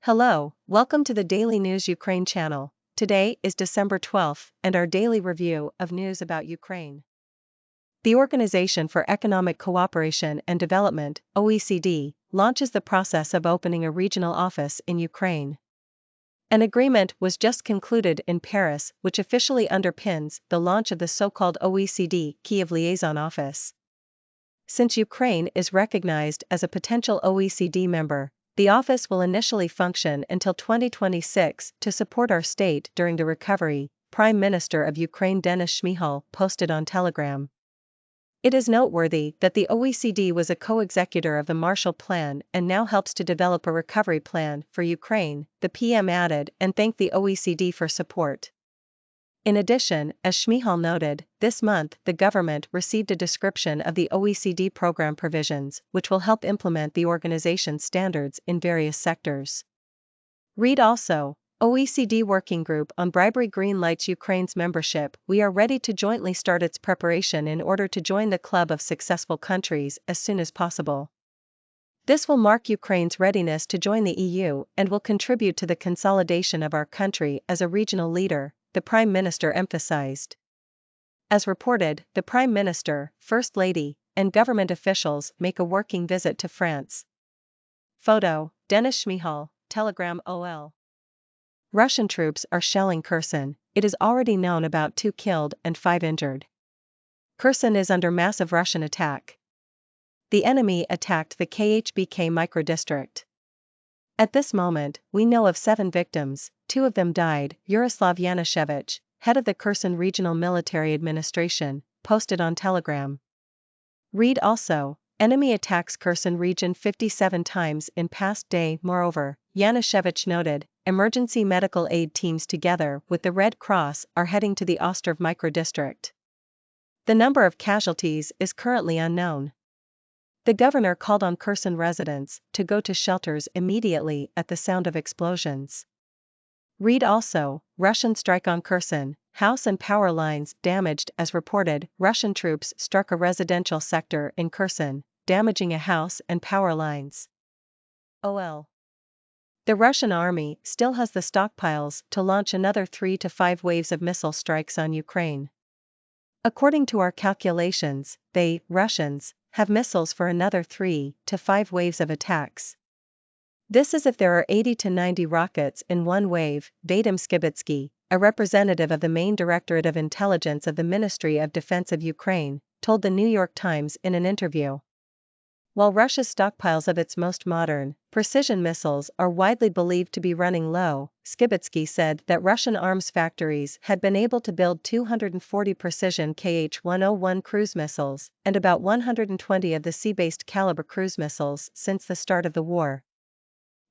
Hello, welcome to the Daily News Ukraine channel. Today is December 12th, and our daily review of news about Ukraine. The Organization for Economic Cooperation and Development, OECD, launches the process of opening a regional office in Ukraine. An agreement was just concluded in Paris, which officially underpins the launch of the so-called OECD Kyiv Liaison Office. Since Ukraine is recognized as a potential OECD member, the office will initially function until 2026 to support our state during the recovery, Prime Minister of Ukraine Denis Shmyhal posted on Telegram. It is noteworthy that the OECD was a co-executor of the Marshall Plan and now helps to develop a recovery plan for Ukraine, the PM added, and thanked the OECD for support. In addition, as Shmyhal noted, this month the government received a description of the OECD program provisions, which will help implement the organization's standards in various sectors. Read also, OECD Working Group on Bribery greenlights Ukraine's membership. We are ready to jointly start its preparation in order to join the club of successful countries as soon as possible. This will mark Ukraine's readiness to join the EU and will contribute to the consolidation of our country as a regional leader, the Prime Minister emphasized. As reported, the Prime Minister, First Lady, and government officials make a working visit to France. Photo, Denis Shmyhal, Telegram OL. Russian troops are shelling Kherson. It is already known about 2 killed and 5 injured. Kherson is under massive Russian attack. The enemy attacked the Khbk microdistrict. At this moment, we know of 7 victims, 2 of them died. Yaroslav Yanushevich, head of the Kherson Regional Military Administration, posted on Telegram. Read also, enemy attacks Kherson region 57 times in past day. Moreover, Yanushevich noted, emergency medical aid teams together with the Red Cross are heading to the Ostrov microdistrict. The number of casualties is currently unknown. The governor called on Kherson residents to go to shelters immediately at the sound of explosions. Read also, Russian strike on Kherson, house and power lines damaged. As reported, Russian troops struck a residential sector in Kherson, damaging a house and power lines. OL. The Russian army still has the stockpiles to launch another 3 to 5 waves of missile strikes on Ukraine. According to our calculations, they, Russians, have missiles for another 3 to 5 waves of attacks. This is if there are 80 to 90 rockets in one wave, Vadim Skibitsky, a representative of the main Directorate of Intelligence of the Ministry of Defense of Ukraine, told the New York Times in an interview. While Russia's stockpiles of its most modern, precision missiles are widely believed to be running low, Skibitsky said that Russian arms factories had been able to build 240 precision Kh-101 cruise missiles, and about 120 of the sea-based caliber cruise missiles since the start of the war.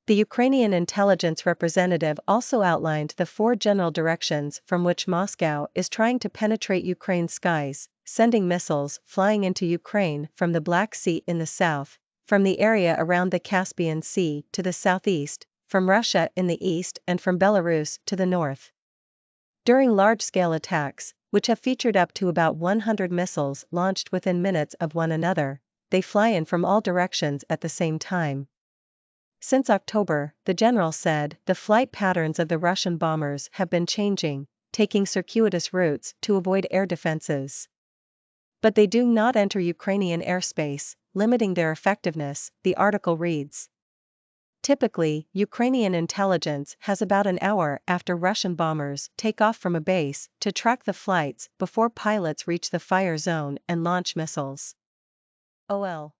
The Ukrainian intelligence representative also outlined the 4 general directions from which Moscow is trying to penetrate Ukraine's skies, sending missiles flying into Ukraine from the Black Sea in the south, from the area around the Caspian Sea to the southeast, from Russia in the east and from Belarus to the north. During large-scale attacks, which have featured up to about 100 missiles launched within minutes of one another, they fly in from all directions at the same time. Since October, the general said, the flight patterns of the Russian bombers have been changing, taking circuitous routes to avoid air defenses. But they do not enter Ukrainian airspace, limiting their effectiveness, the article reads. Typically, Ukrainian intelligence has about an hour after Russian bombers take off from a base to track the flights before pilots reach the fire zone and launch missiles. OL.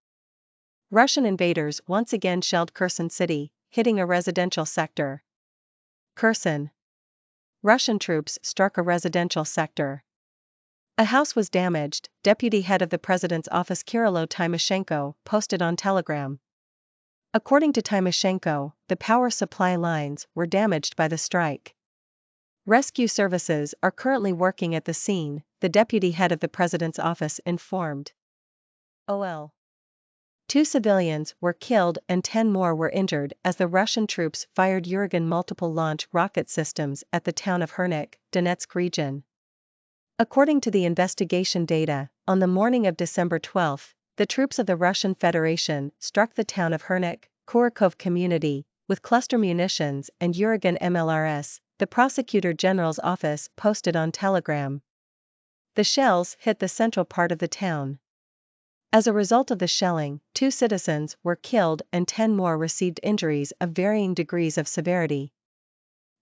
Russian invaders once again shelled Kherson city, hitting a residential sector. Kherson. Russian troops struck a residential sector. A house was damaged, deputy head of the president's office Kyrylo Tymoshenko posted on Telegram. According to Tymoshenko, the power supply lines were damaged by the strike. Rescue services are currently working at the scene, the deputy head of the president's office informed. OL. 2 civilians were killed and 10 more were injured as the Russian troops fired Urigan multiple launch rocket systems at the town of Hirnyk, Donetsk region. According to the investigation data, on the morning of December 12, the troops of the Russian Federation struck the town of Hirnyk, Kurakov community, with cluster munitions and Uragan MLRS, the Prosecutor General's office posted on Telegram. The shells hit the central part of the town. As a result of the shelling, 2 citizens were killed and 10 more received injuries of varying degrees of severity.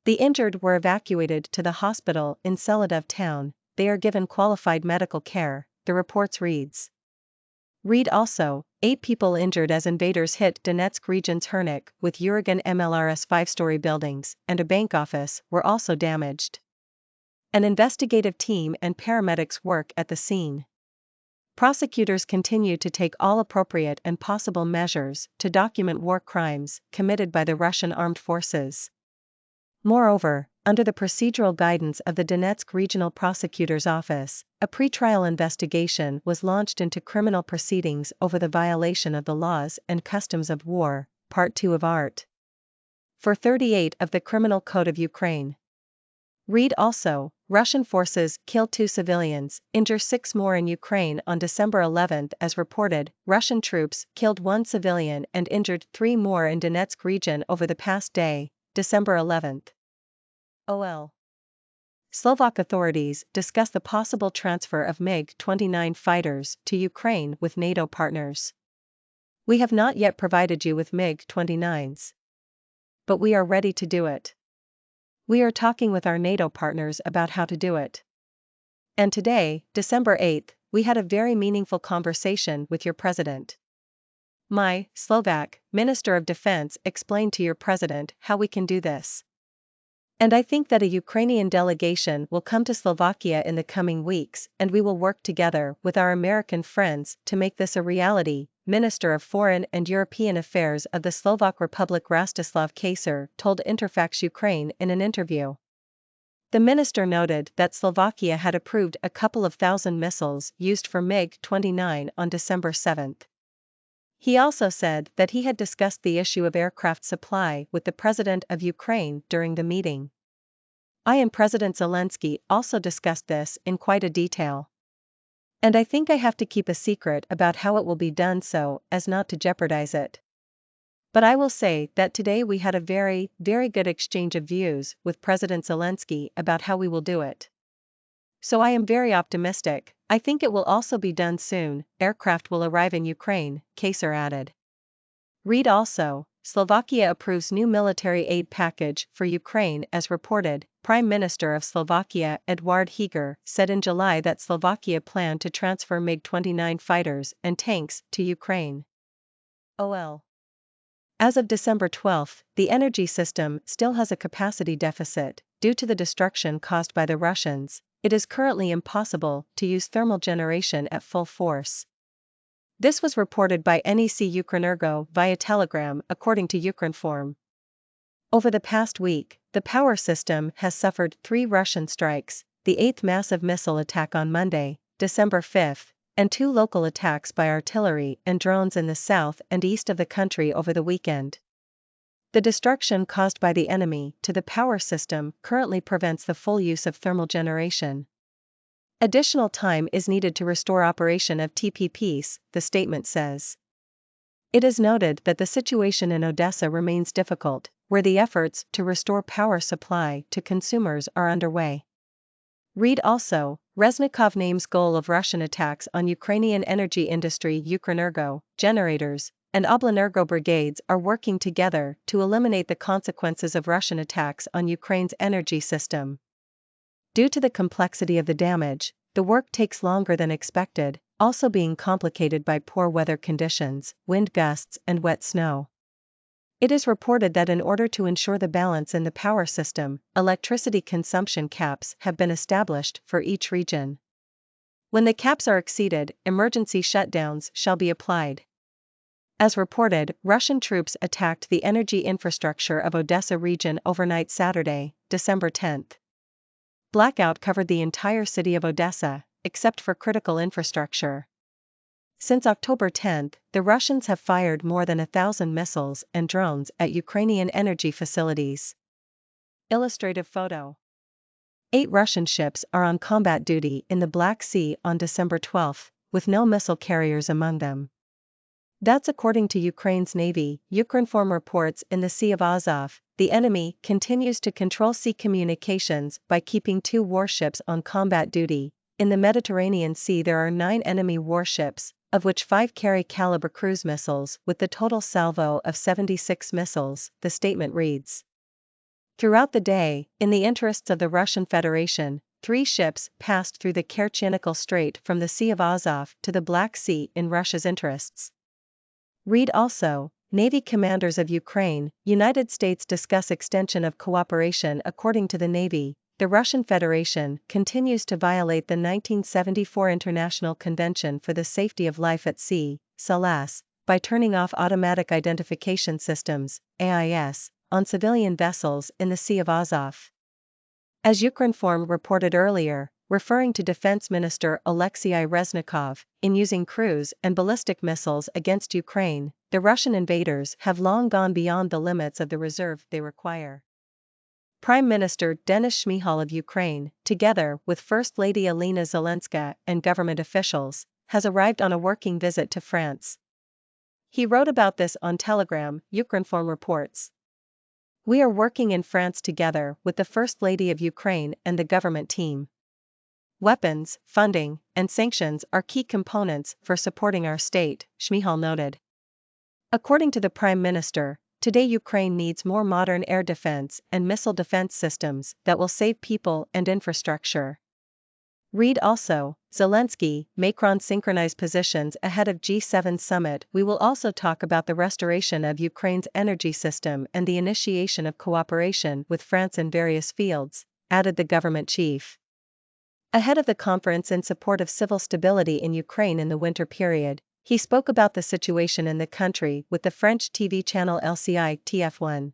The injured were evacuated to the hospital in Seladov town. They are given qualified medical care, the reports reads. Read also, 8 people injured as invaders hit Donetsk region's Hirnyk with Uragan MLRS 5-story buildings, and a bank office were also damaged. An investigative team and paramedics work at the scene. Prosecutors continue to take all appropriate and possible measures to document war crimes committed by the Russian armed forces. Moreover, under the procedural guidance of the Donetsk Regional Prosecutor's Office, a pretrial investigation was launched into criminal proceedings over the violation of the laws and customs of war, Part 2 of Art. 438 of the Criminal Code of Ukraine. Read also, Russian forces kill 2 civilians, injure 6 more in Ukraine on December 11 as reported. Russian troops killed 1 civilian and injured 3 more in Donetsk region over the past day, December 11. OL. Slovak authorities discuss the possible transfer of MiG-29 fighters to Ukraine with NATO partners. We have not yet provided you with MiG-29s. But we are ready to do it. We are talking with our NATO partners about how to do it. And today, December 8, we had a very meaningful conversation with your president. My Slovak Minister of Defense explained to your president how we can do this. And I think that a Ukrainian delegation will come to Slovakia in the coming weeks, and we will work together with our American friends to make this a reality, Minister of Foreign and European Affairs of the Slovak Republic Rastislav Kacer told Interfax Ukraine in an interview. The minister noted that Slovakia had approved a couple of thousand missiles used for MiG-29 on December 7. He also said that he had discussed the issue of aircraft supply with the President of Ukraine during the meeting. I and President Zelensky also discussed this in quite a detail. And I think I have to keep a secret about how it will be done so as not to jeopardize it. But I will say that today we had a very, very good exchange of views with President Zelensky about how we will do it. So I am very optimistic. I think it will also be done soon. Aircraft will arrive in Ukraine, Kacer added. Read also, Slovakia approves new military aid package for Ukraine as reported. Prime Minister of Slovakia Eduard Heger said in July that Slovakia planned to transfer MiG-29 fighters and tanks to Ukraine. OL. As of December 12, the energy system still has a capacity deficit. Due to the destruction caused by the Russians, it is currently impossible to use thermal generation at full force. This was reported by NEC Ukrenergo via Telegram according to Ukrinform. Over the past week, the power system has suffered 3 Russian strikes, the 8th massive missile attack on Monday, December 5, and 2 local attacks by artillery and drones in the south and east of the country over the weekend. The destruction caused by the enemy to the power system currently prevents the full use of thermal generation. Additional time is needed to restore operation of TPPs, the statement says. It is noted that the situation in Odessa remains difficult, where the efforts to restore power supply to consumers are underway. Read also, Reznikov names goal of Russian attacks on Ukrainian energy industry. Ukrenergo, generators, and Oblenergo brigades are working together to eliminate the consequences of Russian attacks on Ukraine's energy system. Due to the complexity of the damage, the work takes longer than expected, also being complicated by poor weather conditions, wind gusts and wet snow. It is reported that in order to ensure the balance in the power system, electricity consumption caps have been established for each region. When the caps are exceeded, emergency shutdowns shall be applied. As reported, Russian troops attacked the energy infrastructure of Odessa region overnight Saturday, December 10. Blackout covered the entire city of Odessa, except for critical infrastructure. Since October 10, the Russians have fired more than 1,000 missiles and drones at Ukrainian energy facilities. Illustrative photo. 8 Russian ships are on combat duty in the Black Sea on December 12, with no missile carriers among them. That's according to Ukraine's Navy. Ukrinform reports in the Sea of Azov, the enemy continues to control sea communications by keeping 2 warships on combat duty. In the Mediterranean Sea there are 9 enemy warships, of which 5 carry caliber cruise missiles with the total salvo of 76 missiles, the statement reads. Throughout the day, in the interests of the Russian Federation, 3 ships passed through the Kerchenko Strait from the Sea of Azov to the Black Sea in Russia's interests. Read also, Navy commanders of Ukraine, United States discuss extension of cooperation. According to the Navy, the Russian Federation continues to violate the 1974 International Convention for the Safety of Life at Sea, SOLAS, by turning off automatic identification systems, AIS, on civilian vessels in the Sea of Azov. As Ukrinform reported earlier, referring to Defense Minister Alexei Reznikov, in using cruise and ballistic missiles against Ukraine, the Russian invaders have long gone beyond the limits of the reserve they require. Prime Minister Denis Shmyhal of Ukraine, together with First Lady Alina Zelenska and government officials, has arrived on a working visit to France. He wrote about this on Telegram, Ukrinform reports. We are working in France together with the First Lady of Ukraine and the government team. Weapons, funding, and sanctions are key components for supporting our state, Shmyhal noted. According to the Prime Minister, today Ukraine needs more modern air defense and missile defense systems that will save people and infrastructure. Read also, Zelensky, Macron synchronize positions ahead of G7 summit. We will also talk about the restoration of Ukraine's energy system and the initiation of cooperation with France in various fields, added the government chief. Ahead of the conference in support of civil stability in Ukraine in the winter period, he spoke about the situation in the country with the French TV channel LCI TF1.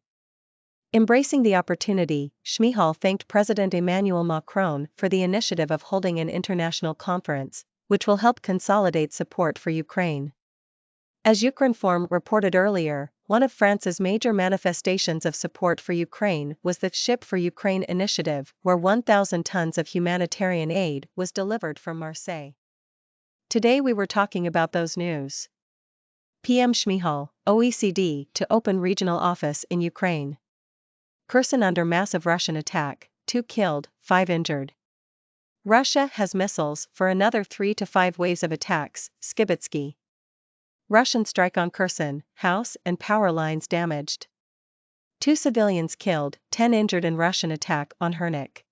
Embracing the opportunity, Shmyhal thanked President Emmanuel Macron for the initiative of holding an international conference, which will help consolidate support for Ukraine. As Ukrinform reported earlier, one of France's major manifestations of support for Ukraine was the Ship for Ukraine initiative, where 1,000 tons of humanitarian aid was delivered from Marseille. Today we were talking about those news. PM Shmyhal, OECD to open regional office in Ukraine. Kherson under massive Russian attack, 2 killed, 5 injured. Russia has missiles for another 3 to 5 waves of attacks, Skibitsky. Russian strike on Kherson, house and power lines damaged. 2 civilians killed, 10 injured in Russian attack on Hirnyk.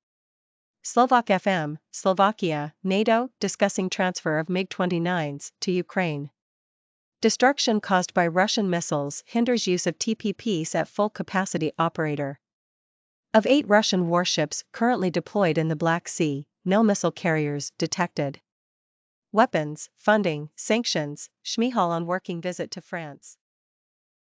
Slovak FM, Slovakia, NATO discussing transfer of MiG-29s to Ukraine. Destruction caused by Russian missiles hinders use of TPPs at full capacity. Operator. Of 8 Russian warships currently deployed in the Black Sea, no missile carriers detected. Weapons, funding, sanctions, Shmyhal on working visit to France.